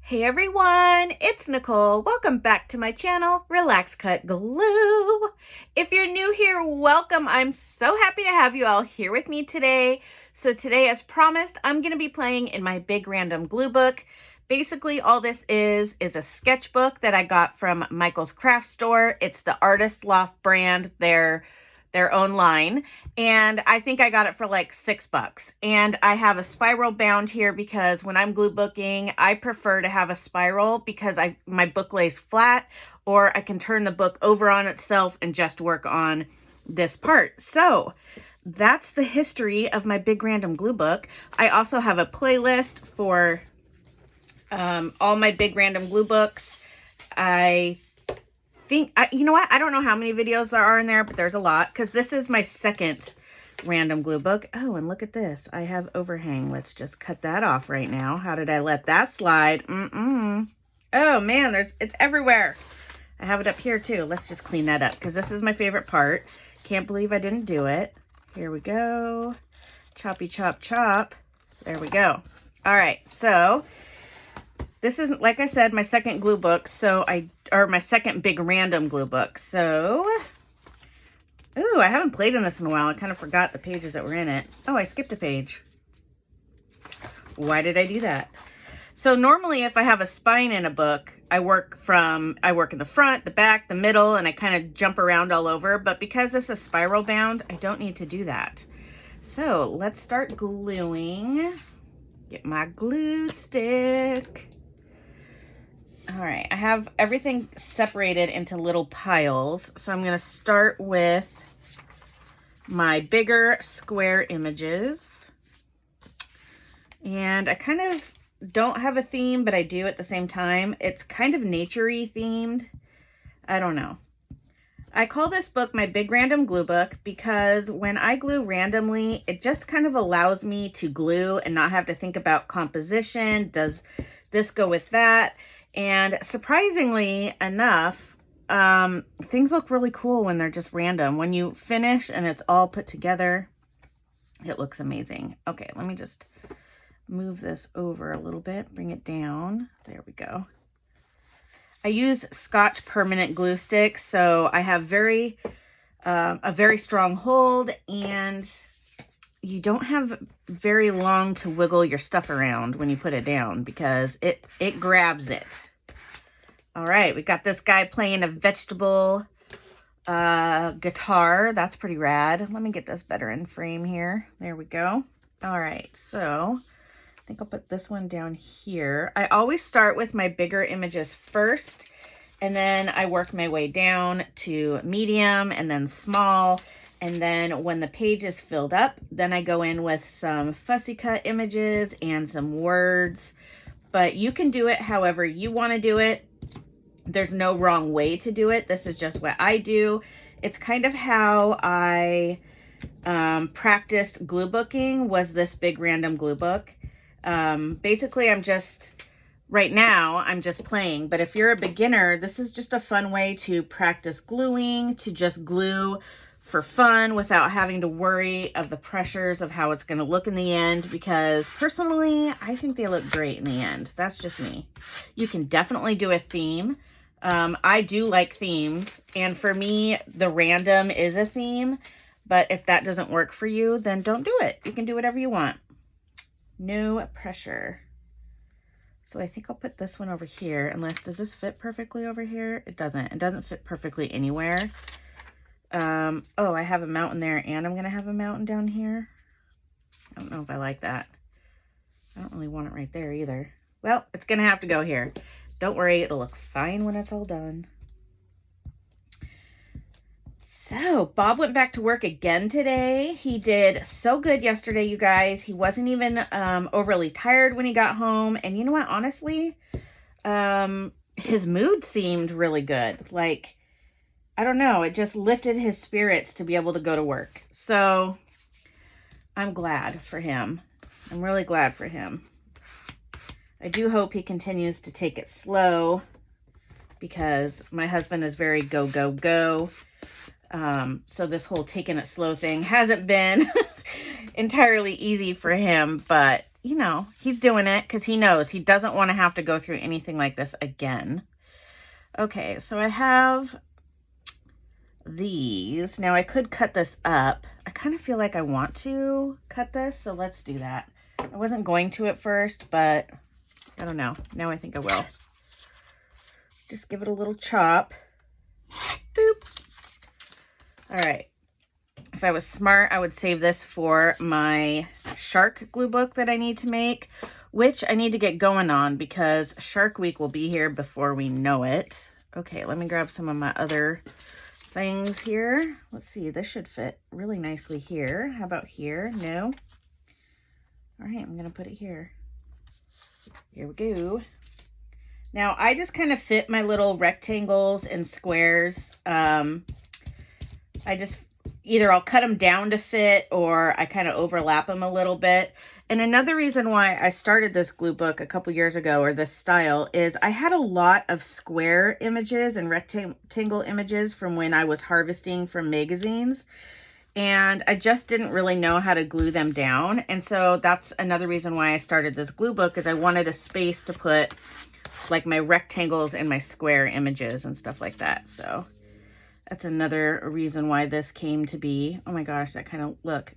Hey everyone, it's Nicole. Welcome back to my channel, Relax.Cut.Glue. If you're new here, welcome. I'm so happy to have you all here with me today. So today, as promised, I'm going to be playing in my big random glue book. Basically, all this is a sketchbook that I got from Michael's Craft Store. It's the Artist Loft brand. Their own line, and I think I got it for like $6. And I have a spiral bound here because when I'm glue booking, I prefer to have a spiral because my book lays flat, or I can turn the book over on itself and just work on this part. So that's the history of my big random glue book. I also have a playlist for all my big random glue books. You know what? I don't know how many videos there are in there, but there's a lot because this is my second random glue book. Oh, and look at this. I have overhang. Let's just cut that off right now. How did I let that slide? Oh man, it's everywhere. I have it up here too. Let's just clean that up because this is my favorite part. Can't believe I didn't do it. Here we go. Choppy chop chop. There we go. All right, so this is, like I said, my second glue book, or my second big random glue book. So, ooh, I haven't played in this in a while. I kind of forgot the pages that were in it. Oh, I skipped a page. Why did I do that? So normally if I have a spine in a book, I work in the front, the back, the middle, and I kind of jump around all over. But because this is spiral bound, I don't need to do that. So let's start gluing. Get my glue stick. All right, I have everything separated into little piles. So I'm going to start with my bigger square images. And I kind of don't have a theme, but I do at the same time. It's kind of nature-y themed. I don't know. I call this book my big random glue book because when I glue randomly, it just kind of allows me to glue and not have to think about composition. Does this go with that? And surprisingly enough, things look really cool when they're just random. When you finish and it's all put together, it looks amazing. Okay, let me just move this over a little bit, bring it down. There we go. I use Scotch permanent glue sticks, so I have a very strong hold, and you don't have very long to wiggle your stuff around when you put it down because it grabs it. All right, we got this guy playing a vegetable guitar. That's pretty rad. Let me get this better in frame here. There we go. All right, so I think I'll put this one down here. I always start with my bigger images first, and then I work my way down to medium and then small. And then when the page is filled up, then I go in with some fussy cut images and some words. But you can do it however you want to do it. There's no wrong way to do it. This is just what I do. It's kind of how I practiced glue booking, was this big random glue book. Basically, right now, I'm just playing. But if you're a beginner, this is just a fun way to practice gluing, to just glue for fun without having to worry of the pressures of how it's going to look in the end, because personally, I think they look great in the end. That's just me. You can definitely do a theme. I do like themes, and for me, the random is a theme, but if that doesn't work for you, then don't do it. You can do whatever you want. No pressure. So I think I'll put this one over here, does this fit perfectly over here? It doesn't. It doesn't fit perfectly anywhere. Oh, I have a mountain there, and I'm going to have a mountain down here. I don't know if I like that. I don't really want it right there either. Well, it's going to have to go here. Don't worry, it'll look fine when it's all done. So, Bob went back to work again today. He did so good yesterday, you guys. He wasn't even overly tired when he got home. And you know what? Honestly, his mood seemed really good. Like, I don't know. It just lifted his spirits to be able to go to work. So, I'm glad for him. I'm really glad for him. I do hope he continues to take it slow because my husband is very go, go, go. So this whole taking it slow thing hasn't been entirely easy for him, but you know, he's doing it because he knows he doesn't want to have to go through anything like this again. Okay, so I have these. Now I could cut this up. I kind of feel like I want to cut this, so let's do that. I wasn't going to at first, but I don't know. Now I think I will. Just give it a little chop. Boop. All right. If I was smart, I would save this for my shark glue book that I need to make, which I need to get going on because Shark Week will be here before we know it. Okay, let me grab some of my other things here. Let's see, this should fit really nicely here. How about here? No. All right, I'm gonna put it here. Here we go. Now I just kind of fit my little rectangles and squares. Either I'll cut them down to fit or I kind of overlap them a little bit. And another reason why I started this glue book a couple years ago, or this style, is I had a lot of square images and rectangle images from when I was harvesting from magazines. And I just didn't really know how to glue them down. And so that's another reason why I started this glue book, is I wanted a space to put like my rectangles and my square images and stuff like that. So that's another reason why this came to be. Oh my gosh, that kind of, look.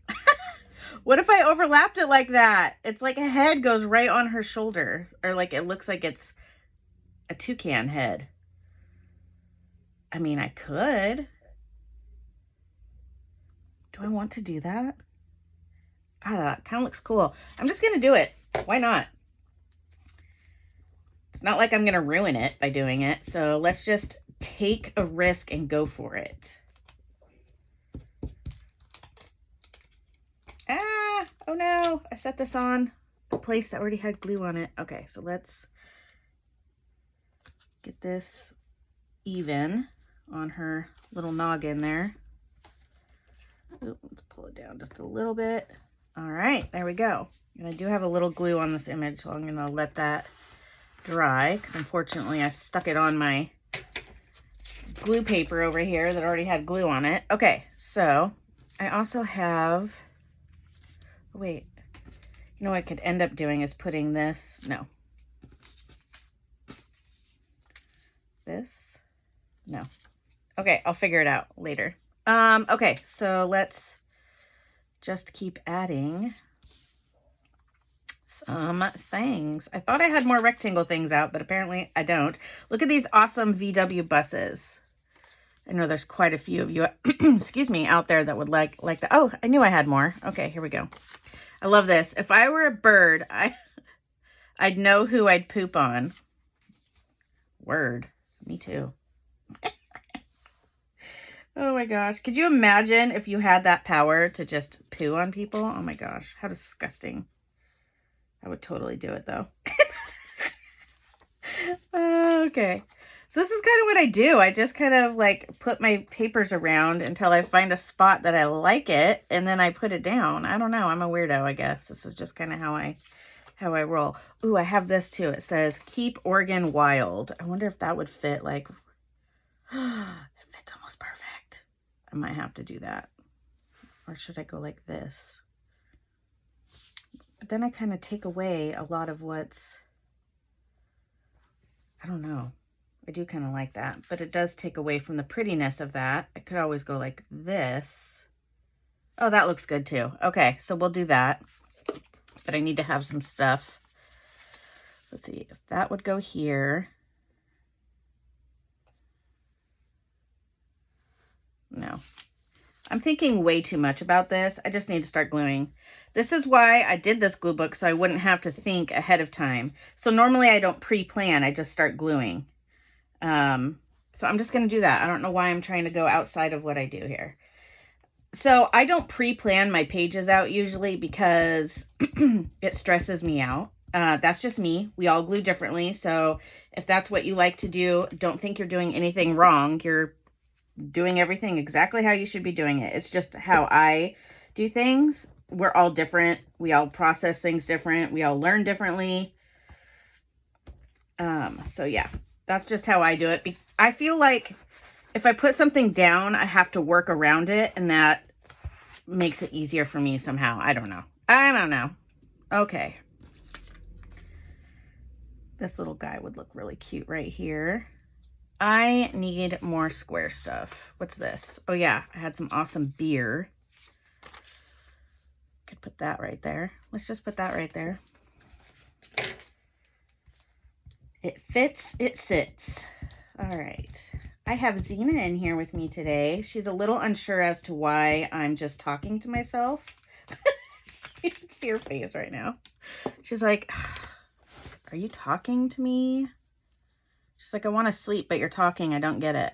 What if I overlapped it like that? It's like a head goes right on her shoulder, or like it looks like it's a toucan head. I mean, I could. Do I want to do that? God, that kind of looks cool. I'm just going to do it. Why not? It's not like I'm going to ruin it by doing it. So let's just take a risk and go for it. Ah, oh no, I set this on the place that already had glue on it. Okay, so let's get this even on her little noggin there. Ooh, let's pull it down just a little bit. All right, there we go. And I do have a little glue on this image, so I'm gonna let that dry, because unfortunately I stuck it on my glue paper over here that already had glue on it. Okay, so I also have, wait, you know what I could end up doing is putting this, no. This, no. Okay, I'll figure it out later. Okay, so let's just keep adding some things. I thought I had more rectangle things out, but apparently I don't. Look at these awesome VW buses. I know there's quite a few of you, excuse me, out there that would like that. Oh, I knew I had more. Okay, here we go. I love this. If I were a bird, I'd know who I'd poop on. Word. Me too. Oh my gosh. Could you imagine if you had that power to just poo on people? Oh my gosh. How disgusting. I would totally do it though. Okay. So this is kind of what I do. I just kind of like put my papers around until I find a spot that I like it, and then I put it down. I don't know. I'm a weirdo, I guess. This is just kind of how I roll. Ooh, I have this too. It says keep Oregon wild. I wonder if that would fit like it fits almost perfect. I might have to do that. Or should I go like this? But then I kind of take away a lot of what's, I don't know. I do kind of like that, but it does take away from the prettiness of that. I could always go like this. Oh, that looks good too. Okay, so we'll do that. But I need to have some stuff. Let's see if that would go here. No. I'm thinking way too much about this. I just need to start gluing. This is why I did this glue book, so I wouldn't have to think ahead of time. So normally I don't pre-plan, I just start gluing. So I'm just going to do that. I don't know why I'm trying to go outside of what I do here. So I don't pre-plan my pages out usually because it stresses me out. That's just me. We all glue differently. So if that's what you like to do, don't think you're doing anything wrong. You're doing everything exactly how you should be doing it. It's just how I do things. We're all different. We all process things different. We all learn differently. So yeah, that's just how I do it. I feel like if I put something down, I have to work around it, and that makes it easier for me somehow. I don't know. Okay. This little guy would look really cute right here. I need more square stuff. What's this? Oh yeah, I had some awesome beer. Could put that right there. Let's just put that right there. It fits, it sits. All right. I have Xena in here with me today. She's a little unsure as to why I'm just talking to myself. You should see her face right now. She's like, are you talking to me? She's like, I want to sleep, but you're talking. I don't get it.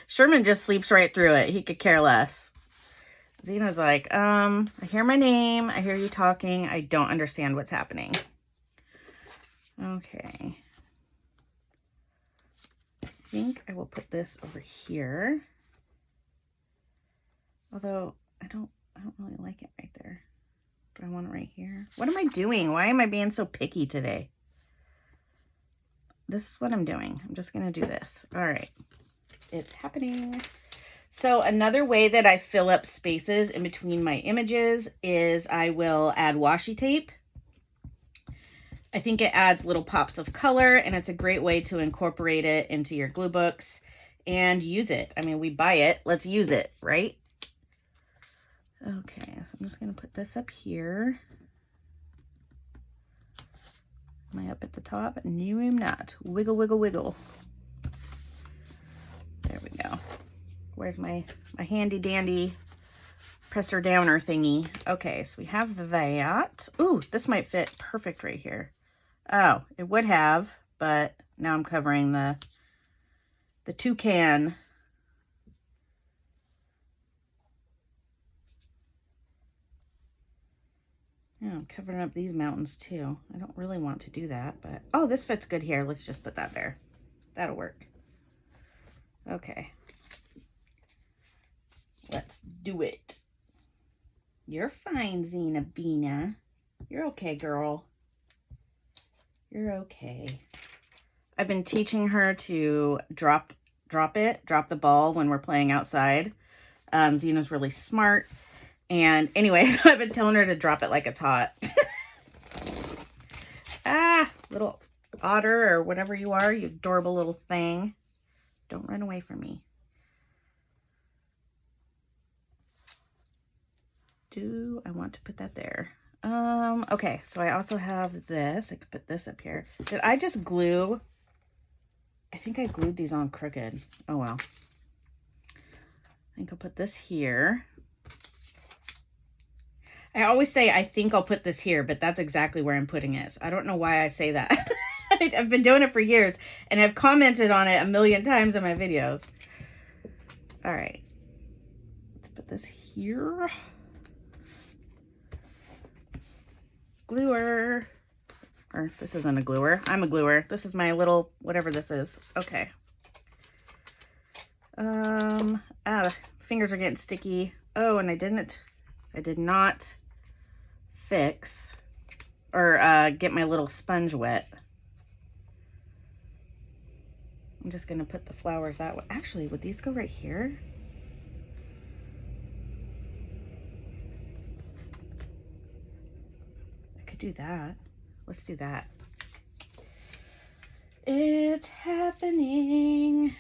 Sherman just sleeps right through it. He could care less. Xena's like, I hear my name. I hear you talking. I don't understand what's happening. Okay. I think I will put this over here. Although I don't really like it right there. Do I want it right here? What am I doing? Why am I being so picky today? This is what I'm doing. I'm just going to do this. All right. It's happening. So another way that I fill up spaces in between my images is I will add washi tape. I think it adds little pops of color, and it's a great way to incorporate it into your glue books and use it. I mean, we buy it. Let's use it, right? Okay, so I'm just going to put this up here. Am I up at the top? No, I'm not. Wiggle, wiggle, wiggle. There we go. Where's my handy dandy presser downer thingy? Okay, so we have that. Ooh, this might fit perfect right here. Oh, it would have, but now I'm covering the toucan. Yeah, I'm covering up these mountains too. I don't really want to do that, but oh, this fits good here. Let's just put that there. That'll work. Okay. Let's do it. You're fine, Xena Bina. You're okay, girl. You're okay. I've been teaching her to drop the ball when we're playing outside. Xena's really smart. And anyways, I've been telling her to drop it like it's hot. Ah, little otter or whatever you are, you adorable little thing. Don't run away from me. Do I want to put that there? Okay, so I also have this. I could put this up here. Did I just glue? I think I glued these on crooked. Oh, well. I think I'll put this here. I always say, I think I'll put this here, but that's exactly where I'm putting it. So I don't know why I say that. I've been doing it for years, and I've commented on it a million times in my videos. All right. Let's put this here. Gluer. Or this isn't a gluer. I'm a gluer. This is my little, whatever this is. Okay. Fingers are getting sticky. Oh, and I did not fix or get my little sponge wet. I'm just going to put the flowers that way. Actually, would these go right here? I could do that. Let's do that. It's happening.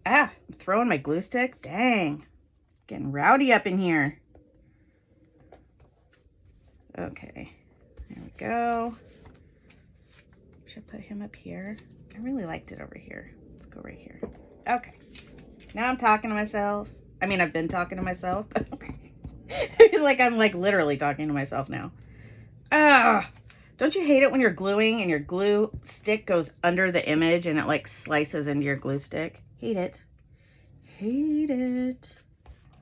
Ah, I'm throwing my glue stick. Dang. Getting rowdy up in here. Okay. There we go. Should I put him up here? I really liked it over here. Let's go right here. Okay. Now I'm talking to myself. I mean, I've been talking to myself. Like I'm like literally talking to myself now. Ah. Don't you hate it when you're gluing and your glue stick goes under the image and it like slices into your glue stick? Hate it. Hate it.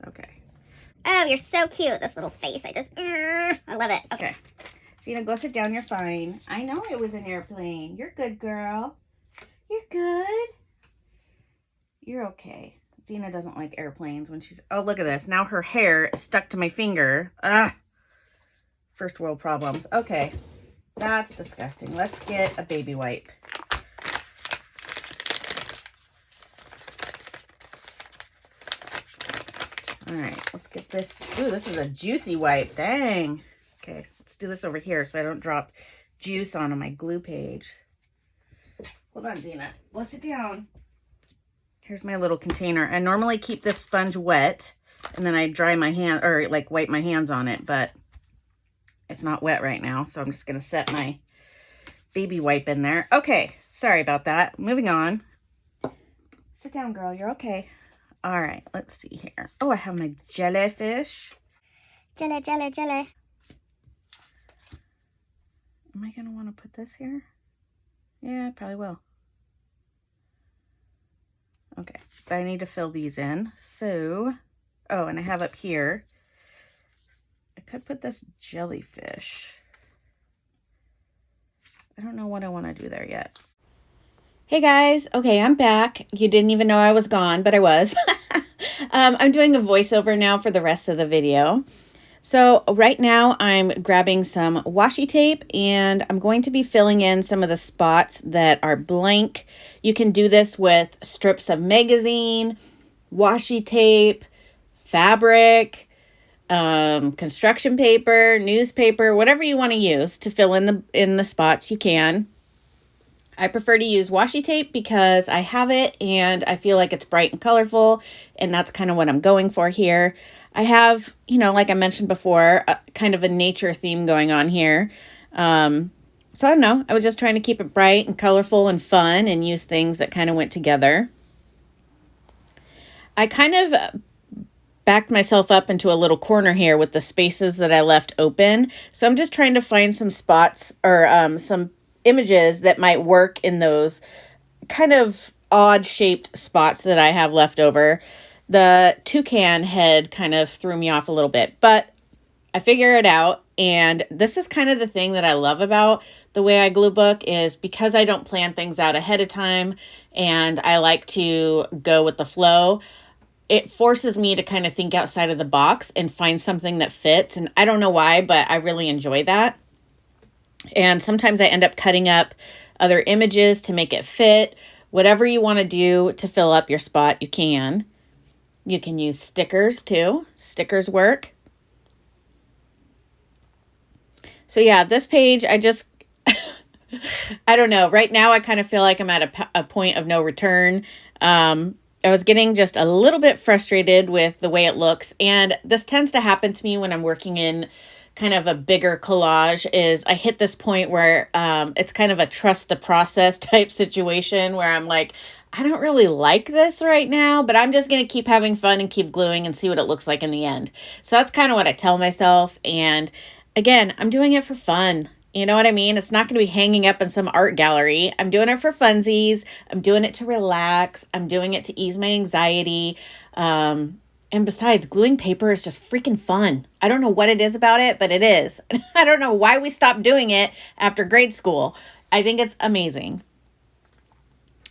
Okay. Oh, you're so cute. This little face. I love it. Okay. Xena, go sit down. You're fine. I know it was an airplane. You're good, girl. You're good. You're okay. Xena doesn't like airplanes when she's... Oh, look at this. Now her hair is stuck to my finger. Ah. First world problems. Okay. That's disgusting. Let's get a baby wipe. All right, let's get this. Ooh, this is a juicy wipe. Dang. Okay, let's do this over here so I don't drop juice onto my glue page. Hold on, Zena. Go sit down. Here's my little container. I normally keep this sponge wet and then I dry my hand or like wipe my hands on it, but it's not wet right now. So I'm just going to set my baby wipe in there. Okay. Sorry about that. Moving on. Sit down, girl. You're okay. All right. Let's see here. Oh, I have my jellyfish. Jelly, jelly, jelly. Am I going to want to put this here? Yeah, I probably will. Okay, but I need to fill these in. So, oh, and I have up here, I could put this jellyfish. I don't know what I want to do there yet. Hey guys, okay, I'm back. You didn't even know I was gone, but I was. I'm doing a voiceover now for the rest of the video. So right now I'm grabbing some washi tape and I'm going to be filling in some of the spots that are blank. You can do this with strips of magazine, washi tape, fabric, construction paper, newspaper, whatever you want to use to fill in the spots you can. I prefer to use washi tape because I have it and I feel like it's bright and colorful, and that's kind of what I'm going for here. I have, you know, like I mentioned before, kind of a nature theme going on here. So I don't know. I was just trying to keep it bright and colorful and fun and use things that kind of went together. I kind of backed myself up into a little corner here with the spaces that I left open. So I'm just trying to find some spots or some images that might work in those kind of odd shaped spots that I have left over. The toucan head kind of threw me off a little bit, but I figure it out. And this is kind of the thing that I love about the way I glue book is because I don't plan things out ahead of time and I like to go with the flow. It forces me to kind of think outside of the box and find something that fits. And I don't know why, but I really enjoy that. And sometimes I end up cutting up other images to make it fit. Whatever you want to do to fill up your spot, you can. You can use stickers too. Stickers work. So yeah, this page, I just, I don't know. Right now, I kind of feel like I'm at a point of no return. I was getting just a little bit frustrated with the way it looks. And this tends to happen to me when I'm working in kind of a bigger collage is I hit this point where it's kind of a trust the process type situation where I'm like, I don't really like this right now, but I'm just going to keep having fun and keep gluing and see what it looks like in the end. So that's kind of what I tell myself. And again, I'm doing it for fun. You know what I mean? It's not going to be hanging up in some art gallery. I'm doing it for funsies. I'm doing it to relax. I'm doing it to ease my anxiety. And besides, gluing paper is just freaking fun. I don't know what it is about it, but it is. I don't know why we stopped doing it after grade school. I think it's amazing.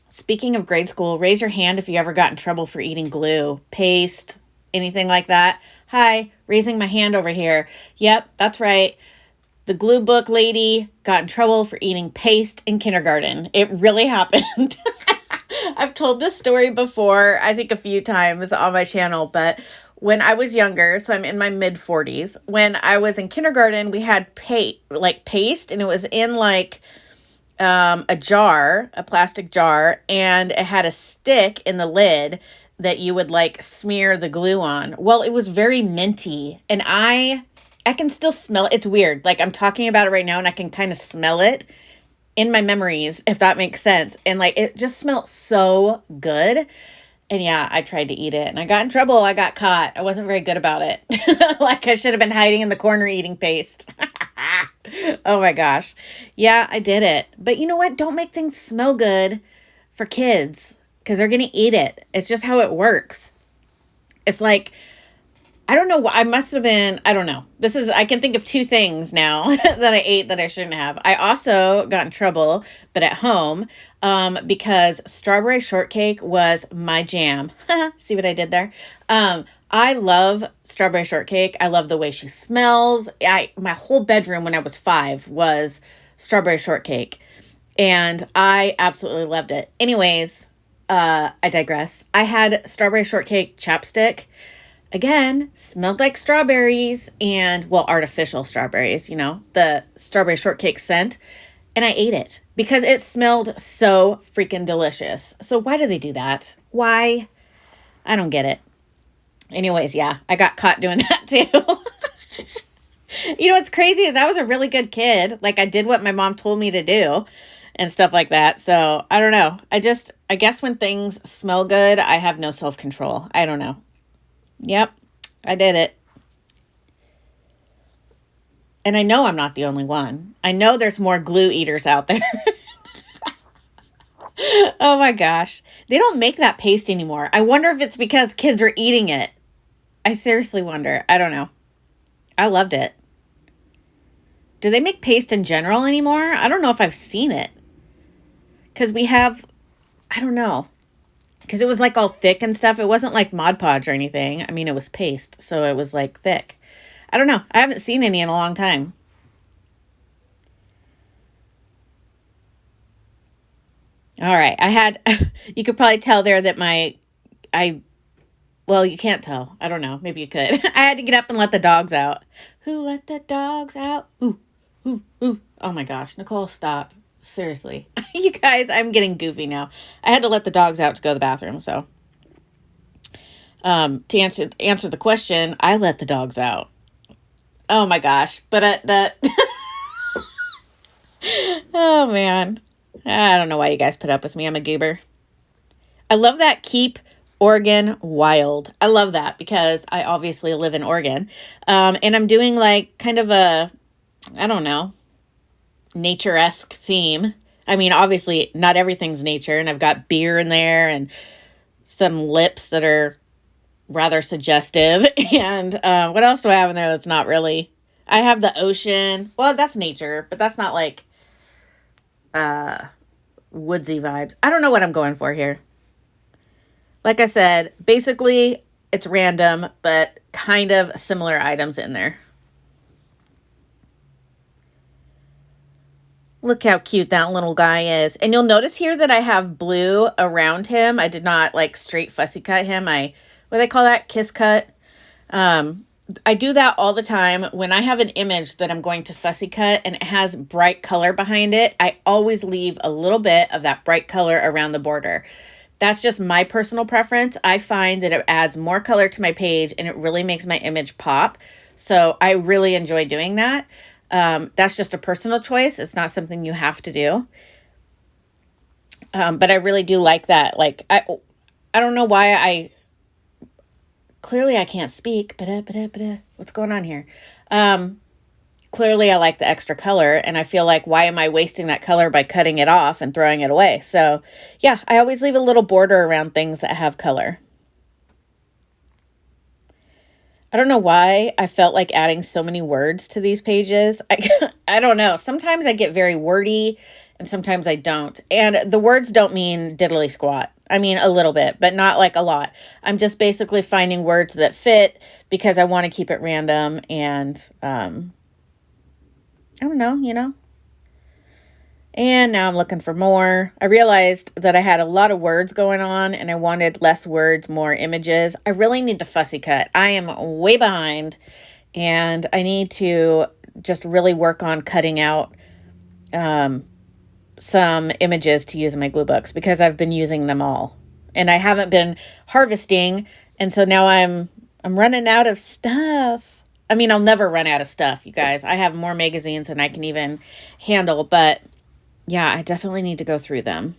Speaking of grade school, raise your hand if you ever got in trouble for eating glue, paste, anything like that. Hi, raising my hand over here. Yep, that's right. The glue book lady got in trouble for eating paste in kindergarten. It really happened. I've told this story before, I think a few times on my channel, but when I was younger, so I'm in my mid 40s, when I was in kindergarten, we had paste, and it was in like a jar, a plastic jar, and it had a stick in the lid that you would like smear the glue on. Well, it was very minty, and I can still smell it. It's weird. Like I'm talking about it right now and I can kind of smell it in my memories, if that makes sense. And like, it just smelled so good. And yeah, I tried to eat it and I got in trouble. I got caught. I wasn't very good about it. Like I should have been hiding in the corner eating paste. Oh my gosh. Yeah, I did it. But you know what? Don't make things smell good for kids because they're going to eat it. It's just how it works. It's like, I don't know what I must have been. I don't know. I can think of two things now that I ate that I shouldn't have. I also got in trouble, but at home, because strawberry shortcake was my jam. See what I did there? I love strawberry shortcake. I love the way she smells. My whole bedroom when I was 5 was strawberry shortcake, and I absolutely loved it. Anyways, I digress. I had strawberry shortcake chapstick. again, smelled like strawberries and, well, artificial strawberries, you know, the strawberry shortcake scent. And I ate it because it smelled so freaking delicious. So why do they do that? Why? I don't get it. Anyways, yeah, I got caught doing that too. You know what's crazy is I was a really good kid. Like, I did what my mom told me to do and stuff like that. So I don't know. I guess when things smell good, I have no self-control. I don't know. Yep, I did it. And I know I'm not the only one. I know there's more glue eaters out there. Oh my gosh. They don't make that paste anymore. I wonder if it's because kids are eating it. I seriously wonder. I don't know. I loved it. Do they make paste in general anymore? I don't know if I've seen it. Because we have, I don't know. Because it was like all thick and stuff. It wasn't like Mod Podge or anything. I mean, it was paste. So it was like thick. I don't know. I haven't seen any in a long time. All right. I had, you could probably tell there that well, you can't tell. I don't know. Maybe you could. I had to get up and let the dogs out. Who let the dogs out? Ooh, ooh, ooh. Oh my gosh. Nicole, stop. Seriously. You guys, I'm getting goofy now. I had to let the dogs out to go to the bathroom. So, to answer the question, I let the dogs out. Oh my gosh. But that, oh man. I don't know why you guys put up with me. I'm a goober. I love that keep Oregon wild. I love that because I obviously live in Oregon. And I'm doing like kind of a, I don't know, nature-esque theme. I mean, obviously not everything's nature, and I've got beer in there and some lips that are rather suggestive. And what else do I have in there that's not really? I have the ocean. Well, that's nature, but that's not like woodsy vibes. I don't know what I'm going for here. Like I said, basically it's random, but kind of similar items in there. Look how cute that little guy is. And you'll notice here that I have blue around him. I did not like straight fussy cut him. What do they call that? Kiss cut. I do that all the time. When I have an image that I'm going to fussy cut and it has bright color behind it, I always leave a little bit of that bright color around the border. That's just my personal preference. I find that it adds more color to my page and it really makes my image pop. So I really enjoy doing that. That's just a personal choice. It's not something you have to do. But I really do like that. Like, I don't know why clearly I can't speak. What's going on here? Clearly I like the extra color, and I feel like, why am I wasting that color by cutting it off and throwing it away? So yeah, I always leave a little border around things that have color. I don't know why I felt like adding so many words to these pages. I don't know. Sometimes I get very wordy and sometimes I don't. And the words don't mean diddly squat. I mean, a little bit, but not like a lot. I'm just basically finding words that fit because I want to keep it random and, I don't know, you know. And now I'm looking for more. I realized that I had a lot of words going on and I wanted less words, more images. I really need to fussy cut. I am way behind and I need to just really work on cutting out some images to use in my glue books because I've been using them all and I haven't been harvesting. And so now I'm running out of stuff. I mean, I'll never run out of stuff, you guys. I have more magazines than I can even handle, but yeah, I definitely need to go through them.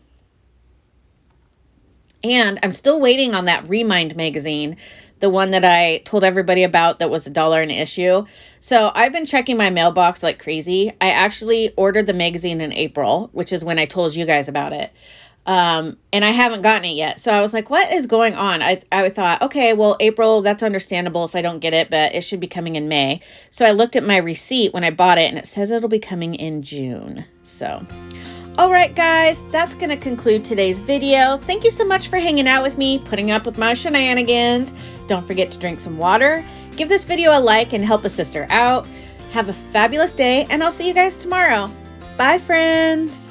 And I'm still waiting on that Remind magazine, the one that I told everybody about that was $1 an issue. So I've been checking my mailbox like crazy. I actually ordered the magazine in April, which is when I told you guys about it. And I haven't gotten it yet. So I was like, what is going on? I thought, okay, well, April, that's understandable if I don't get it, but it should be coming in May. So I looked at my receipt when I bought it and it says it'll be coming in June. So, all right, guys, that's going to conclude today's video. Thank you so much for hanging out with me, putting up with my shenanigans. Don't forget to drink some water. Give this video a like and help a sister out. Have a fabulous day, and I'll see you guys tomorrow. Bye, friends.